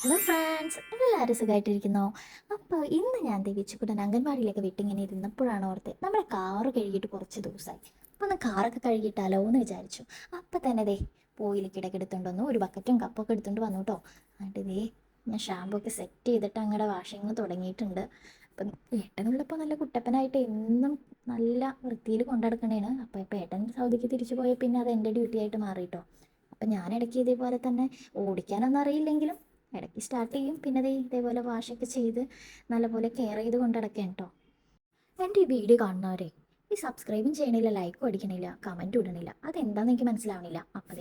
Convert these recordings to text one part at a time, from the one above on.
Hello friends, എല്ലാവരും സുഖമായിട്ടിരിക്കുന്നോ? അപ്പോൾ ഇന്ന് ഞാൻ വിച്ചുക്കുട്ടൻ അംഗൻവാടിയിലൊക്കെ വിട്ടിങ്ങനെ ഇരുന്നപ്പോഴാണ് ഓർത്ത് നമ്മുടെ കാറ് കഴുകിയിട്ട് കുറച്ച് ദിവസമായി. അപ്പോൾ ഒന്ന് കാറൊക്കെ കഴുകിയിട്ടാലോ എന്ന് വിചാരിച്ചു. അപ്പം തന്നെ പോയിലിക്കിടയ്ക്ക് എടുത്തുകൊണ്ട് ഒരു ബക്കറ്റും കപ്പൊക്കെ എടുത്തുകൊണ്ട് വന്നു കേട്ടോ. എന്നിട്ട് ഞാൻ ഷാമ്പൂ ഒക്കെ സെറ്റ് ചെയ്തിട്ട് അങ്ങടെ വാഷിങ് തുടങ്ങിയിട്ടുണ്ട്. അപ്പം ഏട്ടനുള്ളപ്പോൾ നല്ല കുട്ടപ്പനായിട്ട് എന്നും നല്ല വൃത്തിയിൽ കൊണ്ടുനടക്കണേണ്. അപ്പോൾ ഇപ്പോൾ ഏട്ടൻ സൗദിക്ക് തിരിച്ചു പോയാൽ പിന്നെ അത് എൻ്റെ ഡ്യൂട്ടി ആയിട്ട് മാറിയിട്ടോ. അപ്പം ഞാൻ ഇടയ്ക്ക് ഇതേപോലെ തന്നെ ഓടിക്കാനൊന്നും അറിയില്ലെങ്കിലും ഇടയ്ക്ക് സ്റ്റാർട്ട് ചെയ്യും. പിന്നെ ഇതേപോലെ വാഷൊക്കെ ചെയ്ത് നല്ലപോലെ കെയർ ചെയ്ത് കൊണ്ടടക്കാൻ കേട്ടോ. എൻ്റെ ഈ വീഡിയോ കാണുന്നവരെ ഈ സബ്സ്ക്രൈബും ചെയ്യണില്ല, ലൈക്കും അടിക്കണില്ല, കമൻറ്റും ഇടണില്ല, അതെന്താണെന്ന് എനിക്ക് മനസ്സിലാവണില്ല. അപ്പോൾ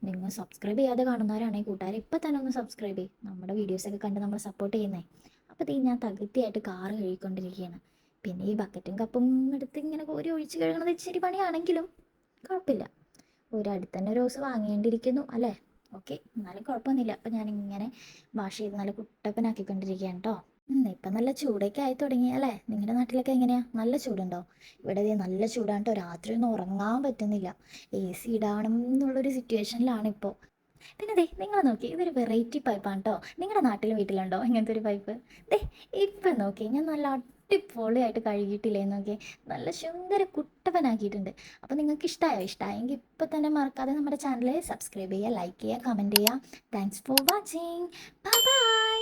നിങ്ങൾ സബ്സ്ക്രൈബ് ചെയ്യാതെ കാണുന്നവരാണെങ്കിൽ കൂട്ടുകാർ ഇപ്പം തന്നെ ഒന്ന് സബ്സ്ക്രൈബ് ചെയ്യും, നമ്മുടെ വീഡിയോസൊക്കെ കണ്ട് നമ്മൾ സപ്പോർട്ട് ചെയ്യുന്നേ. അപ്പോൾ ഞാൻ തകൃതിയായിട്ട് കാറ് കഴുകിക്കൊണ്ടിരിക്കുകയാണ്. പിന്നെ ഈ ബക്കറ്റും കപ്പും എടുത്ത് ഇങ്ങനെ കോരി ഒഴിച്ച് കഴുകണത് ഇച്ചിരി പണിയാണെങ്കിലും കുഴപ്പമില്ല. അടുത്ത് തന്നെ ഒരു ദിവസം വാങ്ങേണ്ടിയിരിക്കുന്നു അല്ലേ? ഓക്കെ, എന്നാലും കുഴപ്പമൊന്നുമില്ല. അപ്പം ഞാനിങ്ങനെ വാഷ് ചെയ്ത് നല്ല കുട്ടപ്പനാക്കിക്കൊണ്ടിരിക്കുകയാണ് കേട്ടോ. ഇപ്പം നല്ല ചൂടൊക്കെ ആയി തുടങ്ങി അല്ലേ? നിങ്ങളുടെ നാട്ടിലൊക്കെ എങ്ങനെയാ? നല്ല ചൂടുണ്ടോ? ഇവിടെ നല്ല ചൂടാണ് കേട്ടോ. രാത്രി ഒന്നും ഉറങ്ങാൻ പറ്റുന്നില്ല. AC ഇടാണം എന്നുള്ളൊരു സിറ്റുവേഷനിലാണ് ഇപ്പോൾ. പിന്നെ നിങ്ങൾ നോക്കി, ഇതൊരു വെറൈറ്റി പൈപ്പാണ് കേട്ടോ. നിങ്ങളുടെ നാട്ടിലും വീട്ടിലുണ്ടോ ഇങ്ങനത്തെ ഒരു പൈപ്പ്? ഇപ്പം നോക്കി, ഞാൻ നല്ല അടിപൊളിയായിട്ട് കഴുകിയിട്ടില്ലേ നോക്കി, നല്ല സുന്ദര കുട്ടപ്പനാക്കിയിട്ടുണ്ട്. അപ്പോൾ നിങ്ങൾക്ക് ഇഷ്ടമായോ? ഇഷ്ടമായെങ്കിൽ ഇപ്പം തന്നെ മറക്കാതെ നമ്മുടെ ചാനൽ സബ്സ്ക്രൈബ് ചെയ്യുക, ലൈക്ക് ചെയ്യുക, കമൻറ്റ് ചെയ്യുക. Thanks for watching. Bye bye.